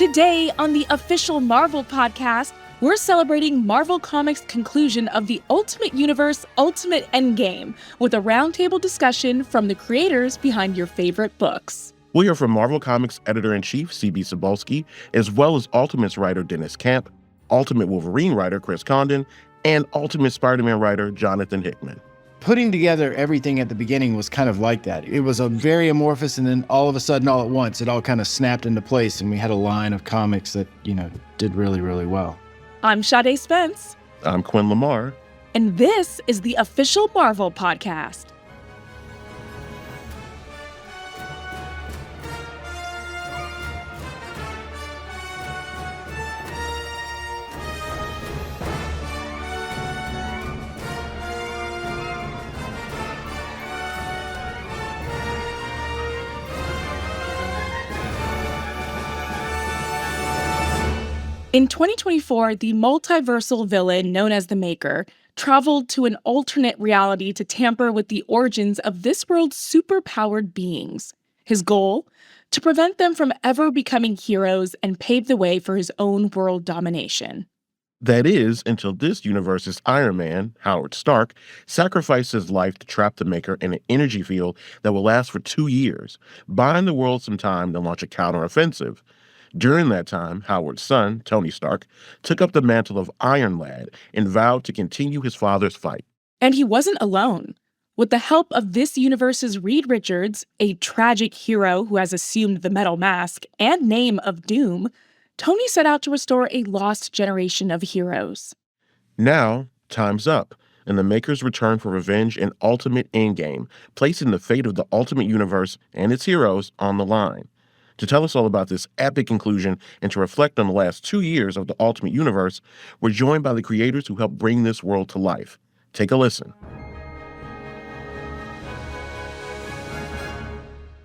Today on the official Marvel podcast, we're celebrating Marvel Comics' conclusion of the Ultimate Universe Ultimate Endgame with a roundtable discussion from the creators behind your favorite books. We'll hear from Marvel Comics Editor-in-Chief Cebulski, as well as Ultimates writer Deniz Camp, Ultimate Wolverine writer Chris Condon, and Ultimate Spider-Man writer Jonathan Hickman. Putting together everything at the beginning was kind of like that. It was a very amorphous, and then all of a sudden, all at once, it all kind of snapped into place, and we had a line of comics that, did really, really well. I'm Sade Spence. I'm Quinn Lamar. And this is the official Marvel podcast. In 2024, the multiversal villain known as the Maker traveled to an alternate reality to tamper with the origins of this world's superpowered beings. His goal? To prevent them from ever becoming heroes and pave the way for his own world domination. That is, until this universe's Iron Man, Howard Stark, sacrificed his life to trap the Maker in an energy field that will last for 2 years, buying the world some time to launch a counteroffensive. During that time, Howard's son, Tony Stark, took up the mantle of Iron Lad and vowed to continue his father's fight. And he wasn't alone. With the help of this universe's Reed Richards, a tragic hero who has assumed the metal mask and name of Doom, Tony set out to restore a lost generation of heroes. Now, time's up, and the Makers return for revenge in Ultimate Endgame, placing the fate of the Ultimate Universe and its heroes on the line. To tell us all about this epic conclusion and to reflect on the last 2 years of the Ultimate Universe, we're joined by the creators who helped bring this world to life. Take a listen.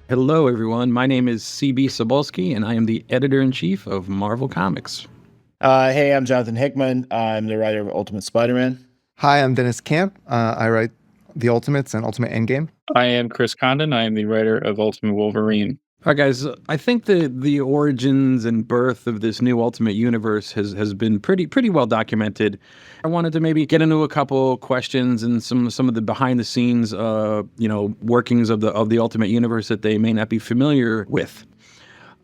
Hello, everyone. My name is Cebulski, and I am the editor-in-chief of Marvel Comics. Hey, I'm Jonathan Hickman. I'm the writer of Ultimate Spider-Man. Hi, I'm Deniz Camp. I write The Ultimates and Ultimate Endgame. I am Chris Condon. I am the writer of Ultimate Wolverine. All right, guys, I think the origins and birth of this new Ultimate Universe has been pretty well documented. I wanted to maybe get into a couple questions and some of the behind the scenes, workings of the Ultimate Universe that they may not be familiar with.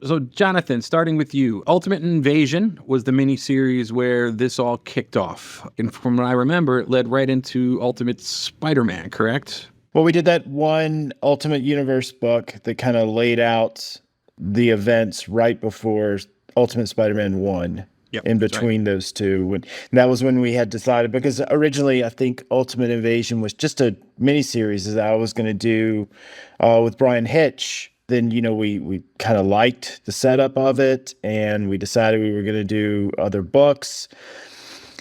So, Jonathan, starting with you, Ultimate Invasion was the miniseries where this all kicked off, and from what I remember, it led right into Ultimate Spider-Man, correct? Well, we did that one Ultimate Universe book that kind of laid out the events right before Ultimate Spider-Man 1. Yep, in between those two. And that was when we had decided, because originally I think Ultimate Invasion was just a miniseries that I was going to do with Brian Hitch. Then, we kind of liked the setup of it, and we decided we were going to do other books.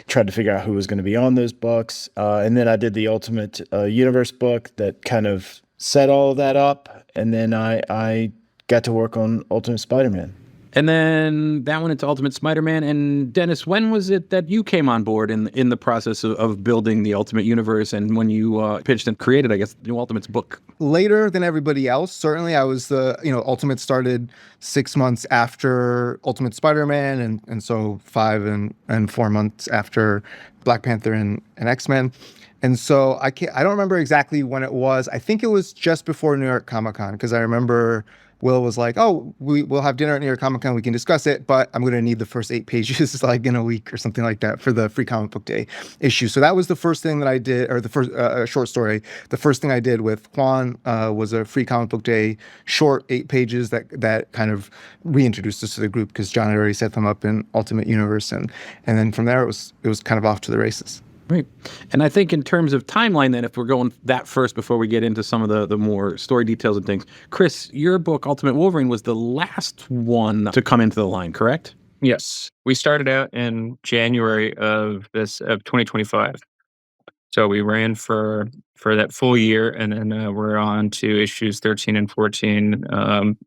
Tried to figure out who was going to be on those books. And then I did the Ultimate Universe book that kind of set all of that up. And then I got to work on Ultimate Spider-Man. And then that went into Ultimate Spider-Man. And Deniz, when was it that you came on board in the process of building the Ultimate Universe, and when you pitched and created, I guess, the new Ultimates book? Later than everybody else. Certainly I was Ultimate started 6 months after Ultimate Spider-Man, and so 5 and 4 months after Black Panther and X-Men. And so I don't remember exactly when it was. I think it was just before New York Comic Con, because I remember Will was like, "Oh, we'll have dinner at New York Comic Con. We can discuss it, but I'm going to need the first 8 pages like in a week or something like that for the Free Comic Book Day issue." So that was the first thing that I did, or the first short story. The first thing I did with Juan was a Free Comic Book Day short 8 pages that kind of reintroduced us to the group, because John had already set them up in Ultimate Universe, and then from there it was kind of off to the races. Right. And I think in terms of timeline, then, if we're going that first before we get into some of the more story details and things, Chris, your book, Ultimate Wolverine, was the last one to come into the line, correct? Yes. We started out in January of 2025. So we ran for that full year, and then we're on to issues 13 and 14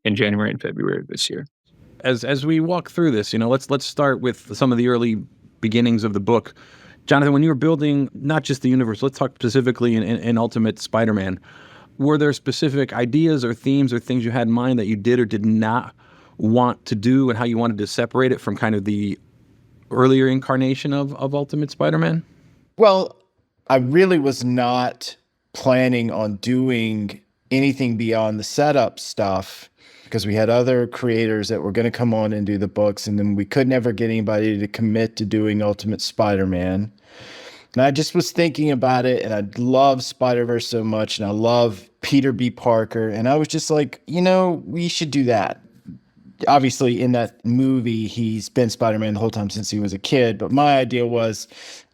in January and February of this year. As we walk through this, let's start with some of the early beginnings of the book. Jonathan, when you were building not just the universe, let's talk specifically in Ultimate Spider-Man, were there specific ideas or themes or things you had in mind that you did or did not want to do and how you wanted to separate it from kind of the earlier incarnation of Ultimate Spider-Man? Well, I really was not planning on doing anything beyond the setup stuff because we had other creators that were going to come on and do the books, and then we could never get anybody to commit to doing Ultimate Spider-Man. And I just was thinking about it, and I love Spider-Verse so much, and I love Peter B. Parker, and I was just like, we should do that. Obviously, in that movie, he's been Spider-Man the whole time since he was a kid. But my idea was,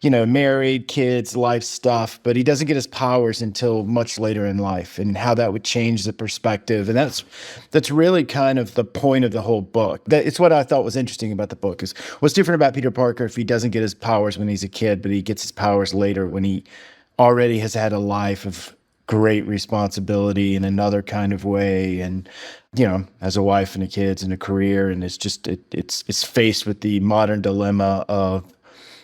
married, kids, life stuff. But he doesn't get his powers until much later in life, and how that would change the perspective. And that's really kind of the point of the whole book. It's what I thought was interesting about the book is what's different about Peter Parker if he doesn't get his powers when he's a kid, but he gets his powers later when he already has had a life of great responsibility in another kind of way, and has a wife and kids and a career, and it's faced with the modern dilemma of,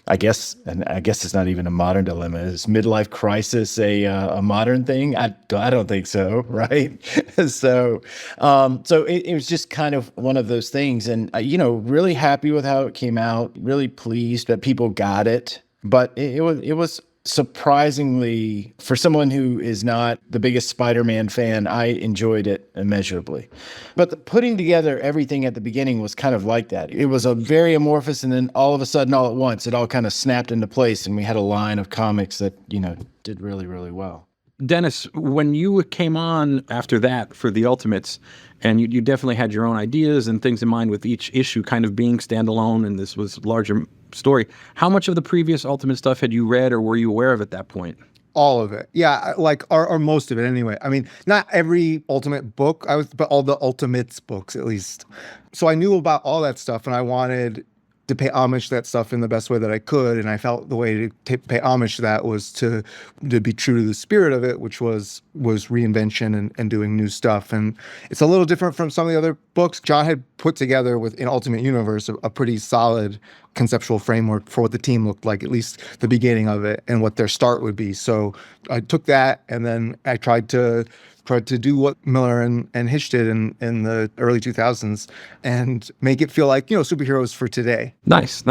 I guess it's not even a modern dilemma. Is midlife crisis a modern thing? I don't think so, right? So it was just kind of one of those things, and really happy with how it came out. Really pleased that people got it, but it was surprisingly, for someone who is not the biggest Spider-Man fan, I enjoyed it immeasurably. But putting together everything at the beginning was kind of like that. It was a very amorphous, and then all of a sudden, all at once, it all kind of snapped into place, and we had a line of comics that, did really, really well. Deniz, when you came on after that for the Ultimates, and you definitely had your own ideas and things in mind with each issue kind of being standalone, and this was larger story. How much of the previous Ultimate stuff had you read or were you aware of at that point? All of it. Yeah, or most of it anyway. I mean, not every Ultimate book, but all the Ultimates books at least. So I knew about all that stuff, and I wanted to pay homage to that stuff in the best way that I could. And I felt the way to pay homage to that was to be true to the spirit of it, which was reinvention and doing new stuff. And it's a little different from some of the other books. John had put together within Ultimate Universe a pretty solid conceptual framework for what the team looked like, at least the beginning of it, and what their start would be. So I took that, and then I tried to do what Miller and Hitch did in the early 2000s and make it feel like, superheroes for today. Nice.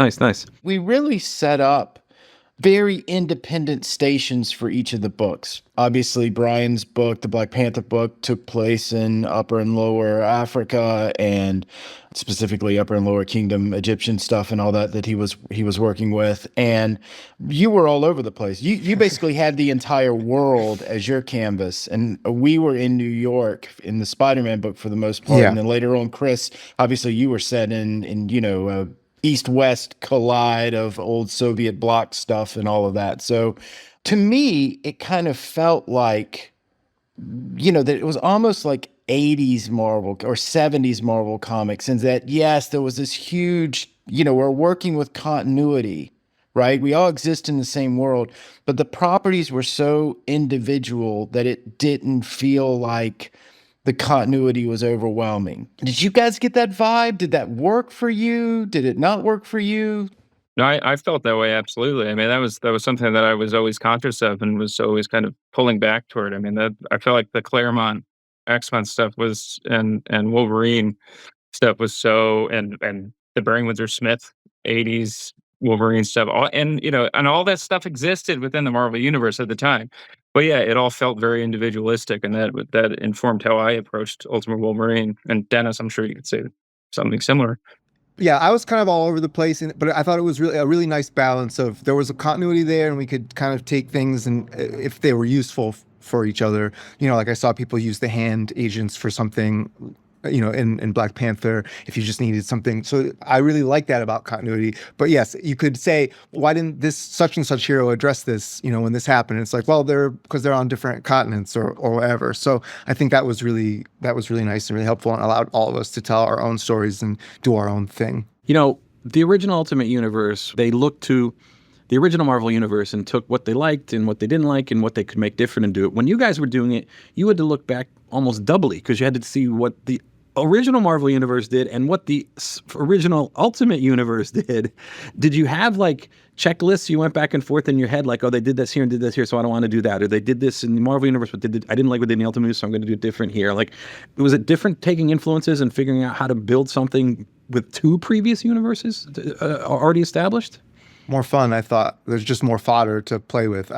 We really set up very independent stations for each of the books. Obviously, Brian's book, the Black Panther book, took place in Upper and Lower Africa, and specifically Upper and Lower Kingdom Egyptian stuff and all that he was working with. And you were all over the place. You basically had the entire world as your canvas, and we were in New York in the Spider-Man book for the most part. Yeah. And then later on, Chris, obviously you were set in East-West collide of old Soviet bloc stuff and all of that. So to me, it kind of felt like, that it was almost like 80s Marvel or 70s Marvel comics, and that, yes, there was this huge, we're working with continuity, right? We all exist in the same world, but the properties were so individual that it didn't feel like the continuity was overwhelming. Did you guys get that vibe? Did that work for you? Did it not work for you? No, I felt that way, absolutely. I mean, that was something that I was always conscious of and was always kind of pulling back toward. I mean, that I felt like the Claremont X-Men stuff was and Wolverine stuff was so, and the Barry Windsor Smith 80s Wolverine stuff, and all that stuff existed within the Marvel universe at the time. But yeah, it all felt very individualistic, and that informed how I approached Ultimate Wolverine. And Deniz, I'm sure you could say something similar. Yeah, I was kind of all over the place, but I thought it was really a really nice balance of there was a continuity there, and we could kind of take things and if they were useful for each other. Like I saw people use the hand agents for something, in Black Panther, if you just needed something. So I really like that about continuity. But yes, you could say, why didn't this such and such hero address this, when this happened? It's like, well, because they're on different continents or whatever. So I think that was really nice and really helpful, and allowed all of us to tell our own stories and do our own thing. The original Ultimate Universe, they looked to the original Marvel Universe and took what they liked and what they didn't like and what they could make different and do it. When you guys were doing it, you had to look back almost doubly because you had to see what the original Marvel Universe did and what the original Ultimate Universe did you have like checklists you went back and forth in your head, like, oh, they did this here and did this here, so I don't want to do that, or they did this in the Marvel Universe, but I didn't like what they did in the Ultimate Universe, so I'm going to do it different here? Like, was it different taking influences and figuring out how to build something with two previous universes already established? More fun, I thought. There's just more fodder to play with.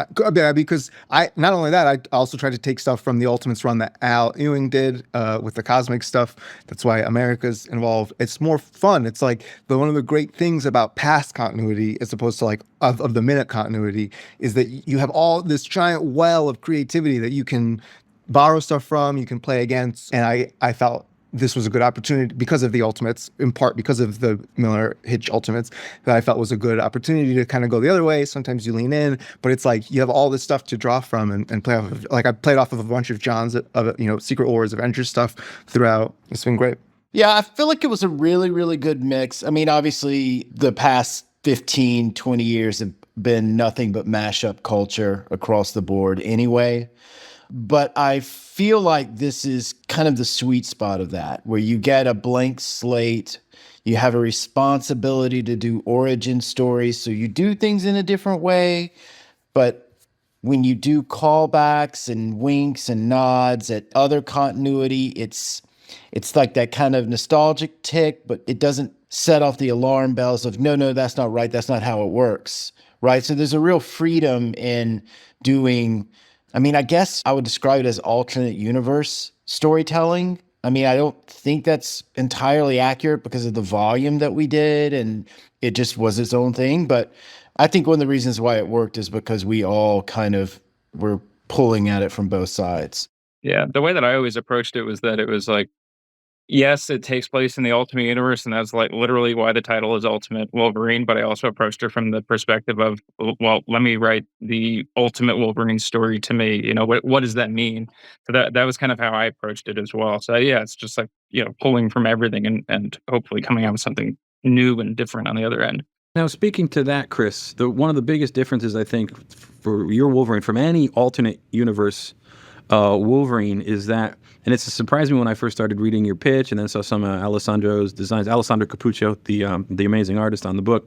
Because I not only that, I also tried to take stuff from the Ultimates run that Al Ewing did with the cosmic stuff. That's why America's involved. It's more fun. It's like one of the great things about past continuity, as opposed to like of the minute continuity, is that you have all this giant well of creativity that you can borrow stuff from, you can play against. And I felt this was a good opportunity because of the Ultimates, in part because of the Miller Hitch Ultimates, that I felt was a good opportunity to kind of go the other way. Sometimes you lean in, but it's like you have all this stuff to draw from and play off of. Like I played off of a bunch of John's, Secret Wars, Avengers stuff throughout. It's been great. Yeah, I feel like it was a really, really good mix. I mean, obviously, the past 15, 20 years have been nothing but mashup culture across the board anyway. But I feel like this is kind of the sweet spot of that, where you get a blank slate, you have a responsibility to do origin stories, so you do things in a different way. But when you do callbacks and winks and nods at other continuity, it's like that kind of nostalgic tick, but it doesn't set off the alarm bells of, no, that's not right, that's not how it works, right? So there's a real freedom in doing, I mean, I guess I would describe it as alternate universe storytelling. I mean, I don't think that's entirely accurate because of the volume that we did, and it just was its own thing. But I think one of the reasons why it worked is because we all kind of were pulling at it from both sides. Yeah, the way that I always approached it was that it was like, yes, it takes place in the Ultimate Universe, and that's like literally why the title is Ultimate Wolverine. But I also approached it from the perspective of, well, let me write the Ultimate Wolverine story to me. You know, what does that mean? So that was kind of how I approached it as well. So yeah, it's just like, pulling from everything and hopefully coming out with something new and different on the other end. Now, speaking to that, Chris, one of the biggest differences I think for your Wolverine from any alternate universe Wolverine is that, and it's surprised me when I first started reading your pitch and then saw some of Alessandro's designs. Alessandro Capuccio, the amazing artist on the book,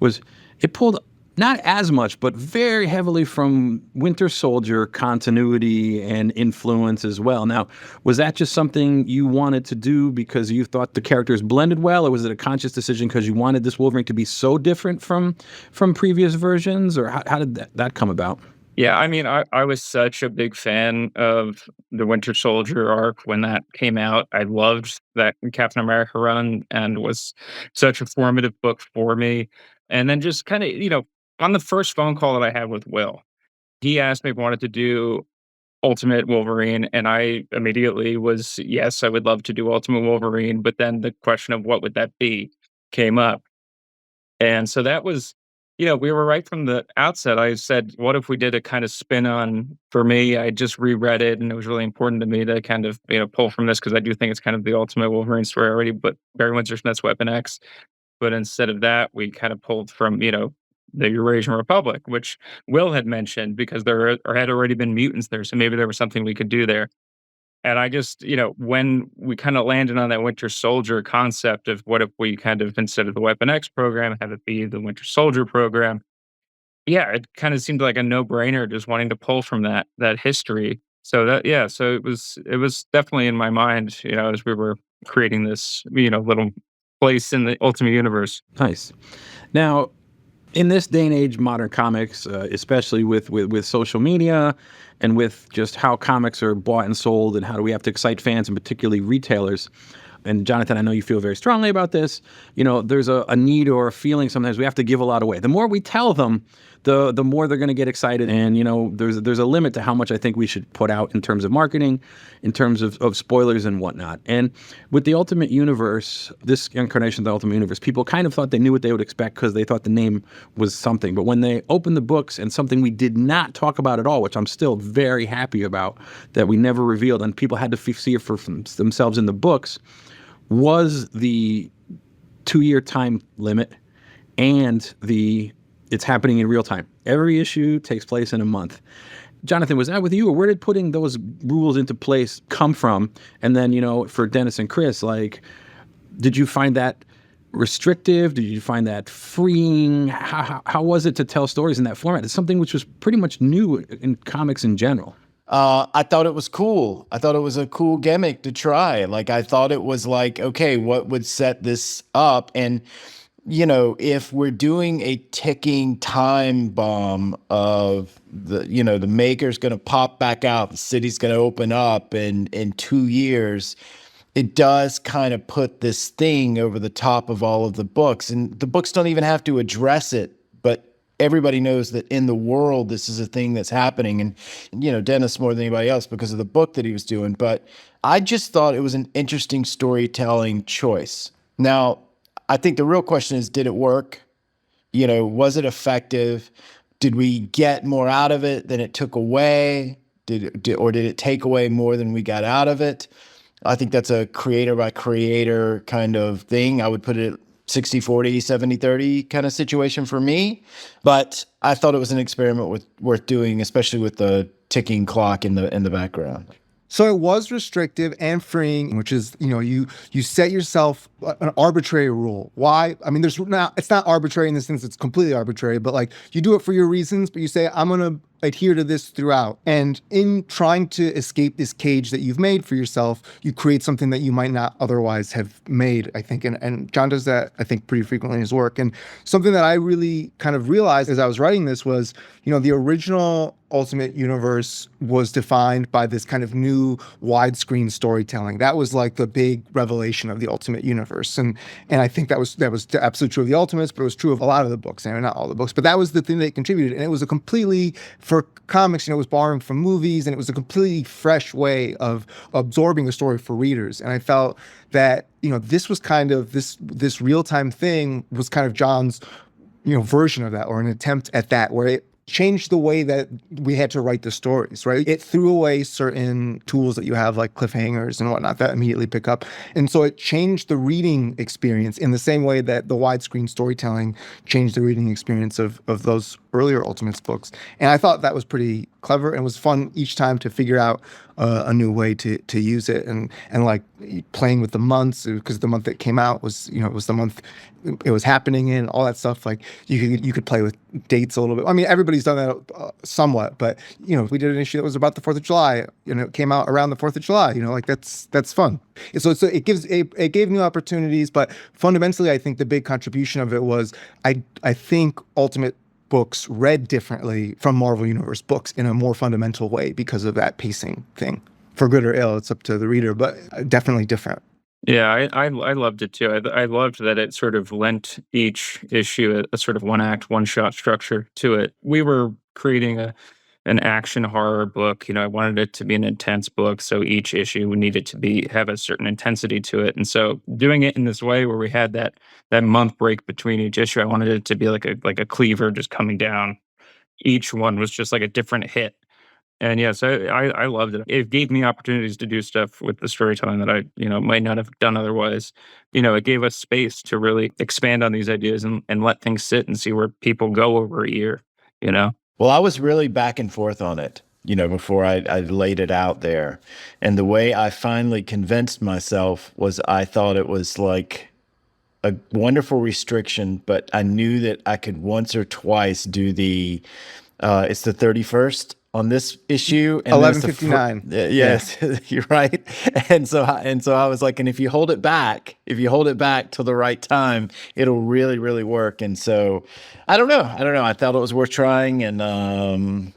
was it pulled not as much, but very heavily from Winter Soldier continuity and influence as well. Now, was that just something you wanted to do because you thought the characters blended well, or was it a conscious decision because you wanted this Wolverine to be so different from previous versions, or how did that come about? Yeah, I mean, I was such a big fan of the Winter Soldier arc when that came out. I loved that Captain America run and was such a formative book for me. And then just kind of, on the first phone call that I had with Will, he asked me if I wanted to do Ultimate Wolverine, and I immediately was, yes, I would love to do Ultimate Wolverine. But then the question of what would that be came up. And so that was, we were right from the outset. I said, what if we did a kind of spin on, for me, I just reread it and it was really important to me to kind of, pull from this because I do think it's kind of the Ultimate Wolverine story already, but Barry Windsor Smith's Weapon X. But instead of that, we kind of pulled from, the Eurasian Republic, which Will had mentioned because there had already been mutants there. So maybe there was something we could do there. And I just, when we kind of landed on that Winter Soldier concept of what if we kind of, instead of the Weapon X program, have it be the Winter Soldier program, yeah, it kind of seemed like a no-brainer just wanting to pull from that history. So so it was definitely in my mind, as we were creating this, little place in the Ultimate Universe. Nice. Now, in this day and age, modern comics, especially with social media and with just how comics are bought and sold and how do we have to excite fans and particularly retailers, and Jonathan, I know you feel very strongly about this, there's a need or a feeling sometimes we have to give a lot away. The more we tell them, the more they're going to get excited. And, there's a limit to how much I think we should put out in terms of marketing, in terms of spoilers and whatnot. And with the Ultimate Universe, this incarnation of the Ultimate Universe, people kind of thought they knew what they would expect because they thought the name was something. But when they opened the books and something we did not talk about at all, which I'm still very happy about, that we never revealed and people had to see it for themselves in the books, was the 2-year time limit and it's happening in real time. Every issue takes place in a month. Jonathan, was that with you, or where did putting those rules into place come from? And then, for Dennis and Chris, like, did you find that restrictive? Did you find that freeing? How was it to tell stories in that format? It's something which was pretty much new in comics in general. I thought it was cool. I thought it was a cool gimmick to try. Like, I thought it was like, okay, what would set this up? And, if we're doing a ticking time bomb of the maker's going to pop back out, the city's going to open up in 2 years, it does kind of put this thing over the top of all of the books. And the books don't even have to address it, but everybody knows that in the world, this is a thing that's happening. And, Dennis more than anybody else because of the book that he was doing. But I just thought it was an interesting storytelling choice. Now, I think the real question is, did it work? Was it effective? Did we get more out of it than it took away? Or did it take away more than we got out of it? I think that's a creator by creator kind of thing. I would put it 60-40, 70-30 kind of situation for me. But I thought it was an experiment worth doing, especially with the ticking clock in the background. So it was restrictive and freeing, which is, you set yourself an arbitrary rule. Why? I mean, it's not arbitrary in the sense it's completely arbitrary, but like you do it for your reasons, but you say, I'm going to adhere to this throughout. And in trying to escape this cage that you've made for yourself, you create something that you might not otherwise have made, I think. And John does that, I think, pretty frequently in his work. And something that I really kind of realized as I was writing this was, the original Ultimate Universe was defined by this kind of new widescreen storytelling. That was like the big revelation of the Ultimate Universe. And I think that was absolutely true of the Ultimates, but it was true of a lot of the books. I mean, not all the books, but that was the thing that contributed. And it was a completely, for comics, it was borrowing from movies, and it was a completely fresh way of absorbing a story for readers. And I felt that, this was kind of this real-time thing was kind of John's, version of that, or an attempt at that, where it changed the way that we had to write the stories, right? It threw away certain tools that you have, like cliffhangers and whatnot, that immediately pick up. And so it changed the reading experience in the same way that the widescreen storytelling changed the reading experience of those earlier Ultimates books. And I thought that was pretty clever, and it was fun each time to figure out a new way to use it, and like playing with the months, because the month that came out was, it was the month it was happening in, all that stuff. Like you could play with dates a little bit. I mean, everybody's done that somewhat, but we did an issue that was about the 4th of July, it came out around the 4th of July, like that's fun. So it gave new opportunities, but fundamentally, I think the big contribution of it was I think Ultimate books read differently from Marvel Universe books in a more fundamental way because of that pacing thing. For good or ill, it's up to the reader, but definitely different. Yeah, I loved it too. I loved that it sort of lent each issue a sort of one act, one shot structure to it. We were creating an action horror book. I wanted it to be an intense book, so each issue needed to have a certain intensity to it. And so doing it in this way, where we had that month break between each issue, I wanted it to be like a cleaver just coming down. Each one was just like a different hit. And yes, I loved it. It gave me opportunities to do stuff with the storytelling that I, might not have done otherwise. It gave us space to really expand on these ideas and let things sit and see where people go over a year, Well, I was really back and forth on it, before I laid it out there. And the way I finally convinced myself was I thought it was like a wonderful restriction, but I knew that I could once or twice do it's the 31st on this issue, and 11:59. Yes, you're right. And so I was like, and if you hold it back till the right time, it'll really, really work. And so I don't know. I thought it was worth trying, and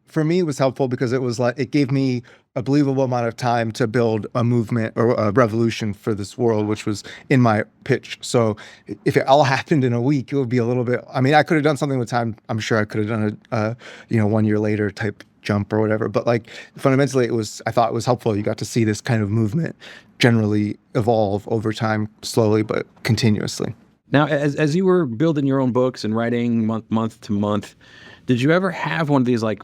For me, it was helpful because it was like it gave me a believable amount of time to build a movement or a revolution for this world, which was in my pitch. So if it all happened in a week, it would be a little bit. I mean, I could have done something with time. I'm sure I could have done a 1 year later type jump or whatever. But like fundamentally, I thought it was helpful. You got to see this kind of movement generally evolve over time, slowly but continuously. Now, as you were building your own books and writing month to month, did you ever have one of these like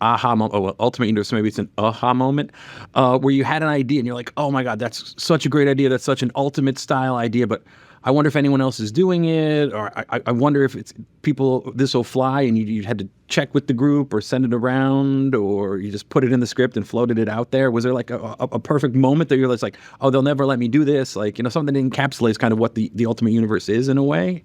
aha moment, well, Ultimate Universe, maybe it's an aha moment, where you had an idea and you're like, oh my God, that's such a great idea. That's such an Ultimate style idea, but I wonder if anyone else is doing it, or I wonder if it's people, this will fly, and you had to check with the group or send it around, or you just put it in the script and floated it out there. Was there like a perfect moment that you're just like, oh, they'll never let me do this? Like, something that encapsulates kind of what the Ultimate Universe is in a way?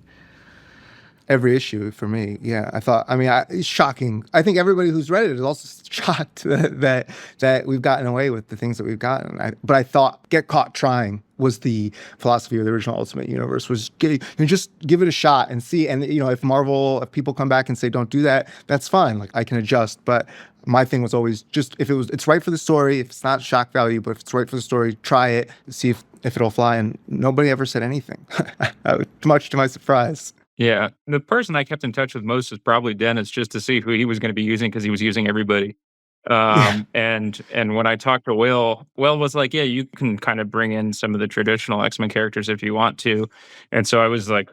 Every issue for me. Yeah. It's shocking. I think everybody who's read it is also shocked that we've gotten away with the things that we've gotten. But I thought get caught trying was the philosophy of the original Ultimate Universe, was just give it a shot and see. And, if people come back and say, don't do that, that's fine. Like, I can adjust. But my thing was always just, it's right for the story, if it's not shock value, but if it's right for the story, try it, see if it'll fly. And nobody ever said anything, much to my surprise. Yeah, the person I kept in touch with most was probably Deniz, just to see who he was going to be using, because he was using everybody. And when I talked to Will was like, yeah, you can kind of bring in some of the traditional X-Men characters if you want to. And so I was like,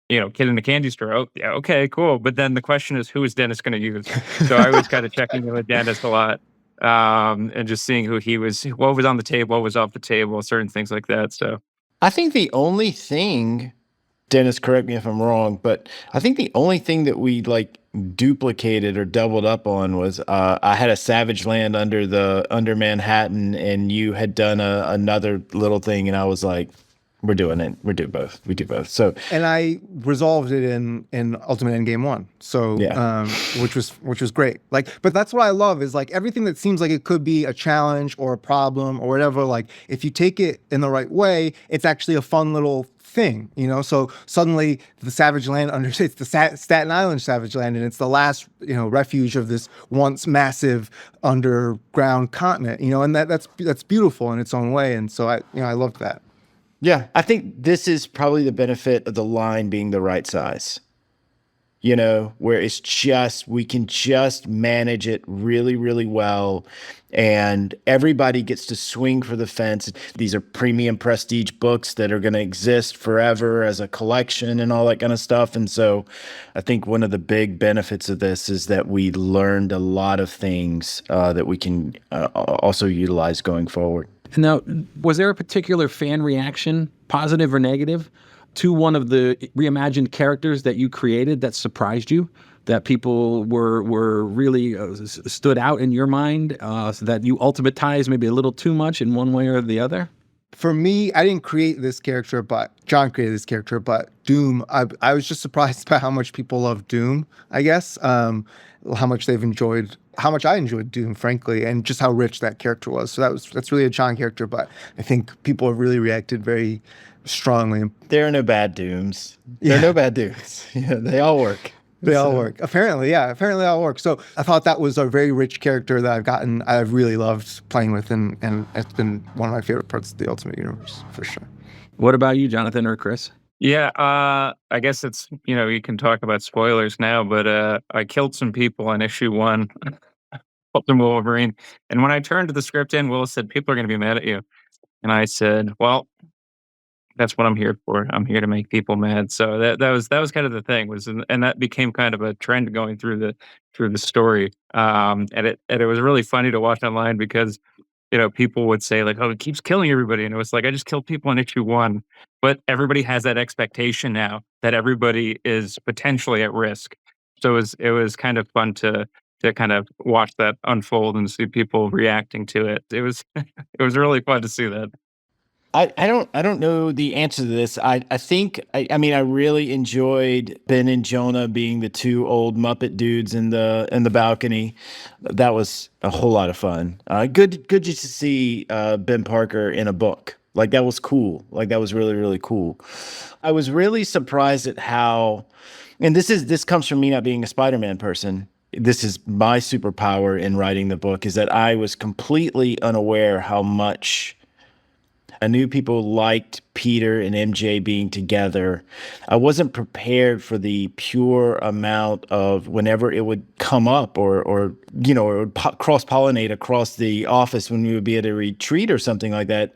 kid in the candy store. Oh, yeah, okay, cool. But then the question is, who is Deniz going to use? So I was kind of checking in with Deniz a lot, and just seeing what was on the table, what was off the table, certain things like that. So I think the only thing, Dennis, correct me if I'm wrong, but I think the only thing that we like duplicated or doubled up on was I had a Savage Land under Manhattan, and you had done another little thing, and I was like, we're doing it. We do both. So, and I resolved it in Ultimate Endgame 1. So, yeah. which was great. Like, but that's what I love is like everything that seems like it could be a challenge or a problem or whatever. Like, if you take it in the right way, it's actually a fun little thing, so suddenly the Savage Land it's the Staten Island Savage Land, and it's the last refuge of this once massive underground continent, and that's beautiful in its own way. And so I loved that. Yeah, I think this is probably the benefit of the line being the right size, where it's just, we can just manage it really, really well. And everybody gets to swing for the fence. These are premium prestige books that are going to exist forever as a collection and all that kind of stuff. And so I think one of the big benefits of this is that we learned a lot of things that we can also utilize going forward. Now, was there a particular fan reaction, positive or negative, to one of the reimagined characters that you created that surprised you, that people were really stood out in your mind, so that you ultimatized maybe a little too much in one way or the other? For me, I didn't create this character, but John created this character. But Doom, I was just surprised by how much people love Doom, I guess, how much I enjoyed Doom, frankly, and just how rich that character was. So that's really a John character, but I think people have really reacted very strongly. There are no bad Dooms. There are no bad Dooms. Yeah, they all work. They all work. Apparently, yeah. Apparently they all work. So I thought that was a very rich character that I've really loved playing with, and it's been one of my favorite parts of the Ultimate Universe, for sure. What about you, Jonathan or Chris? yeah, I guess it's you can talk about spoilers now, but I killed some people in issue 1, Ultimate Wolverine, and when I turned to the script in, Will said, "People are going to be mad at you," and I said, "Well, that's what I'm here for. I'm here to make people mad." So that was kind of the thing, and that became kind of a trend going through the story. And it was really funny to watch online, because people would say like, "Oh, it keeps killing everybody," and it was like, I just killed people in issue 1, but everybody has that expectation now that everybody is potentially at risk. So it was kind of fun to kind of watch that unfold and see people reacting to it. It was it was really fun to see that. I don't know the answer to this. I think I mean I really enjoyed Ben and Jonah being the two old Muppet dudes in the balcony. That was a whole lot of fun. Good just to see Ben Parker in a book. Like, that was cool. Like, that was really, really cool. I was really surprised at how, and this comes from me not being a Spider-Man person. This is my superpower in writing the book, is that I was completely unaware how much I knew people liked Peter and MJ being together. I wasn't prepared for the pure amount of whenever it would come up or you know, or cross-pollinate across the office when we would be at a retreat or something like that,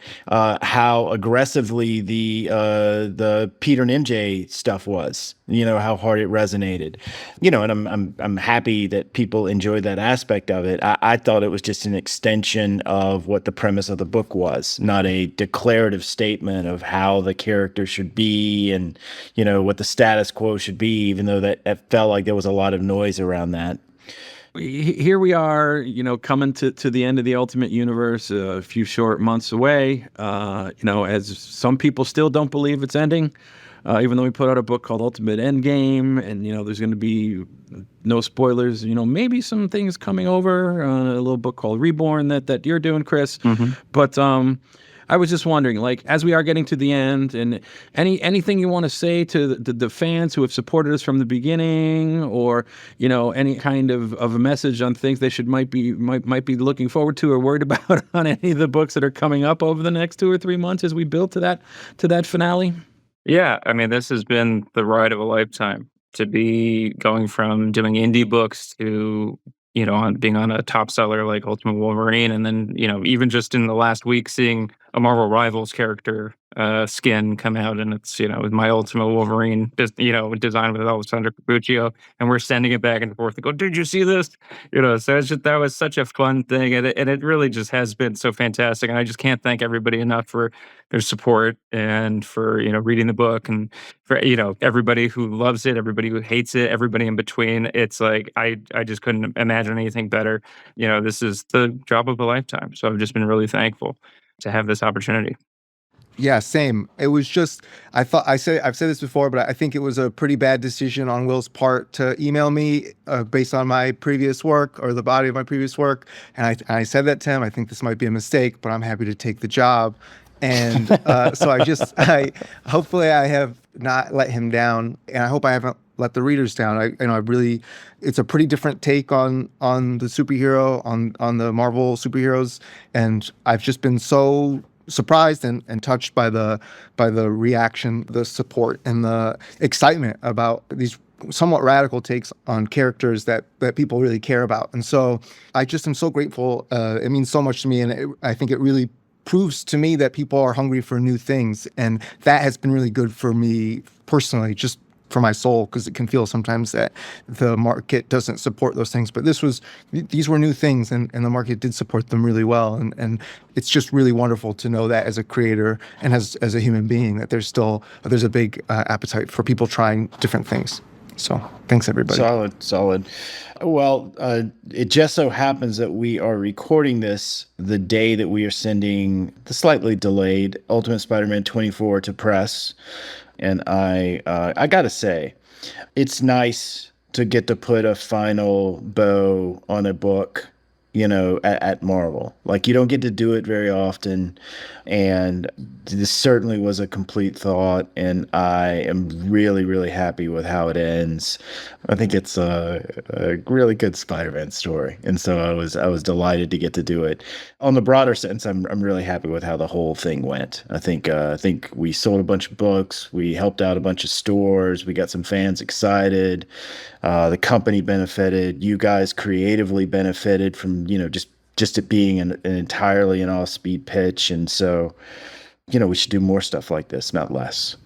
how aggressively the Peter and MJ stuff was, you know, how hard it resonated, you know, and I'm happy that people enjoyed that aspect of it. I thought it was just an extension of what the premise of the book was, not a declarative statement of how the character should be and, you know, what the status quo should be, even though that it felt like there was a lot of noise around that. Here we are, you know, coming to the end of the Ultimate Universe, a few short months away. You know, as some people still don't believe it's ending, even though we put out a book called Ultimate Endgame, and, you know, there's going to be no spoilers, you know, maybe some things coming over, a little book called Reborn that you're doing, Chris. But I was just wondering, like, as we are getting to the end, and anything you want to say to the fans who have supported us from the beginning, or, you know, any kind of a message on things they might be looking forward to or worried about on any of the books that are coming up over the next 2 or 3 months as we build to that finale. Yeah, I mean, this has been the ride of a lifetime, to be going from doing indie books to, you know, being on a top seller like Ultimate Wolverine, and then, you know, even just in the last week, seeing a Marvel Rivals character skin come out, and it's, you know, with my Ultimate Wolverine, you know, designed with Alessandro Cappuccio, and we're sending it back and forth and go, did you see this? You know, so that was such a fun thing, and it really just has been so fantastic, and I just can't thank everybody enough for their support and for, you know, reading the book, and for, you know, everybody who loves it, everybody who hates it, everybody in between. It's like I just couldn't imagine anything better. You know, this is the job of a lifetime, so I've just been really thankful to have this opportunity. Yeah, same. It was just, I've said this before, but I think it was a pretty bad decision on Will's part to email me based on my previous work or the body of my previous work. And I said that to him. I think this might be a mistake, but I'm happy to take the job. And so hopefully I have not let him down, and I hope I haven't let the readers down. It's a pretty different take on the superhero, on the Marvel superheroes, and I've just been so surprised and touched by the reaction, the support, and the excitement about these somewhat radical takes on characters that people really care about. And so I just am so grateful. It means so much to me, and I think it really proves to me that people are hungry for new things, and that has been really good for me personally, just for my soul, because it can feel sometimes that the market doesn't support those things. But these were new things, and the market did support them really well. And it's just really wonderful to know that as a creator and as a human being, that there's a big appetite for people trying different things. So thanks, everybody. Solid. Well, it just so happens that we are recording this the day that we are sending the slightly delayed Ultimate Spider-Man 24 to press. And I gotta say, it's nice to get to put a final bow on a book, you know, at Marvel. Like, you don't get to do it very often, and this certainly was a complete thought, and I am really, really happy with how it ends. I think it's a really good Spider-Man story, and so I was delighted to get to do it. On the broader sense, I'm really happy with how the whole thing went. I think we sold a bunch of books, we helped out a bunch of stores, we got some fans excited. The company benefited. You guys creatively benefited from, you know, just it being an entirely an off-speed pitch. And so, you know, we should do more stuff like this, not less.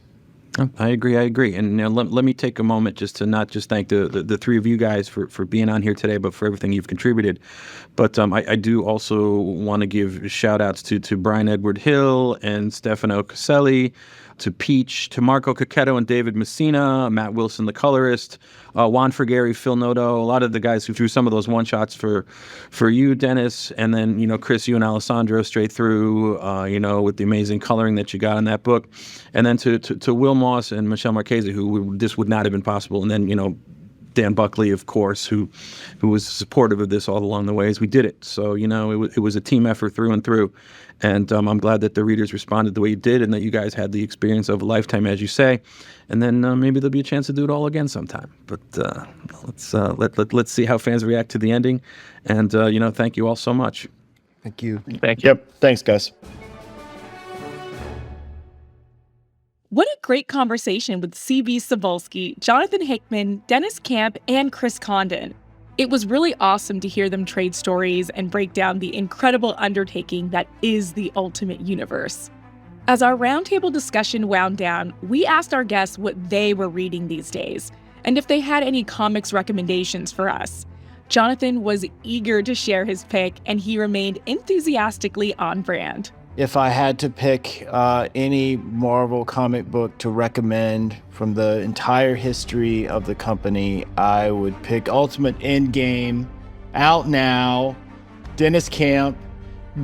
I agree. And let me take a moment just to not just thank the three of you guys for being on here today, but for everything you've contributed. But I do also want to give shout outs to Brian Edward Hill and Stefano Caselli, to Peach, to Marco Cacchetto and David Messina, Matt Wilson, the colorist, Juan Frigeri, Phil Noto, a lot of the guys who drew some of those one-shots for you, Dennis, and then, you know, Chris, you and Alessandro straight through, you know, with the amazing coloring that you got in that book. And then to Will Moss and Michelle Marchese, this would not have been possible. And then, you know, Dan Buckley, of course, who was supportive of this all along the way as we did it. So, you know, it was a team effort through and through. And I'm glad that the readers responded the way you did, and that you guys had the experience of a lifetime, as you say. And then maybe there'll be a chance to do it all again sometime. But let's see how fans react to the ending. And, you know, thank you all so much. Thank you. Thank you. Yep. Thanks, guys. What a great conversation with C.B. Cebulski, Jonathan Hickman, Deniz Camp, and Chris Condon. It was really awesome to hear them trade stories and break down the incredible undertaking that is the Ultimate Universe. As our roundtable discussion wound down, we asked our guests what they were reading these days, and if they had any comics recommendations for us. Jonathan was eager to share his pick, and he remained enthusiastically on brand. If I had to pick any Marvel comic book to recommend from the entire history of the company, I would pick Ultimate Endgame, out now, Deniz Camp.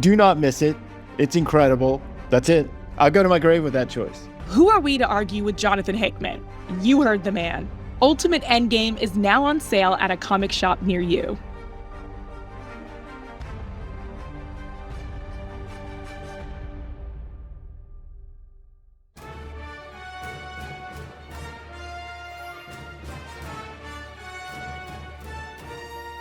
Do not miss it. It's incredible. That's it. I'll go to my grave with that choice. Who are we to argue with Jonathan Hickman? You heard the man. Ultimate Endgame is now on sale at a comic shop near you.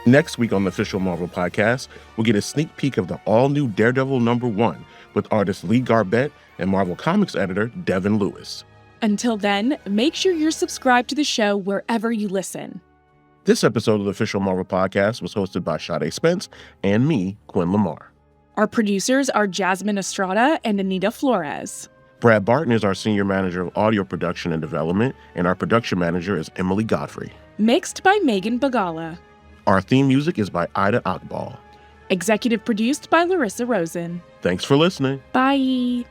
Next week on the Official Marvel Podcast, we'll get a sneak peek of the all-new Daredevil #1 with artist Lee Garbett and Marvel Comics editor Devin Lewis. Until then, make sure you're subscribed to the show wherever you listen. This episode of the Official Marvel Podcast was hosted by Sade Spence and me, Quinn Lamar. Our producers are Jasmine Estrada and Anita Flores. Brad Barton is our senior manager of audio production and development, and our production manager is Emily Godfrey. Mixed by Megan Bagala. Our theme music is by Ida Akbal. Executive produced by Larissa Rosen. Thanks for listening. Bye.